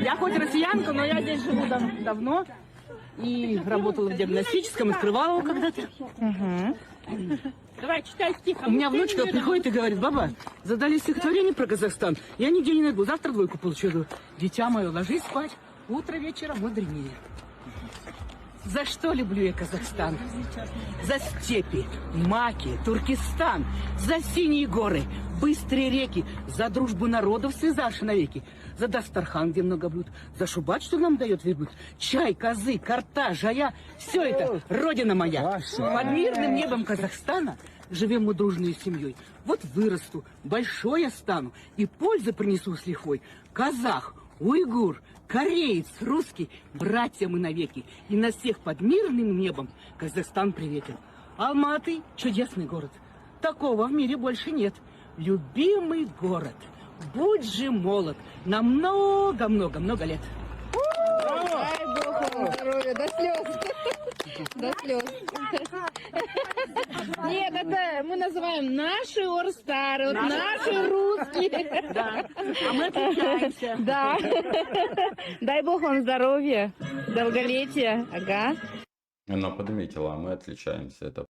Я хоть россиянка, но я здесь живу давно. И работала в диагностическом, открывала его когда-то. Давай, читай стих. У меня внучка приходит и говорит: баба, задали стихотворение про Казахстан, я нигде не найду, завтра двойку получу. Я говорю: дитя мое, ложись спать, утро вечера мудренее. За что люблю я Казахстан? За степи, маки, Туркестан, за синие горы, быстрые реки, за дружбу народов, связавши навеки, за Дастархан, где много блюд, за шубат, что нам дает верблюд, чай, козы, карта, жая, все это родина моя. Под мирным небом Казахстана живем мы дружной семьей. Вот вырасту, большой я стану, и пользы принесу с лихвой. Казах, уйгур, кореец, русский, братья мы навеки. И на всех под мирным небом Казахстан приветен. Алматы – чудесный город. Такого в мире больше нет. Любимый город, будь же молод на много-много-много лет. Дай Бог вам здоровья, до слез. До слез. Нет, это мы называем наши Орстары, вот наши русские. Да, а мы отличаемся. Да. Дай Бог вам здоровья, долголетия. Ага. Она подметила, а мы отличаемся. Это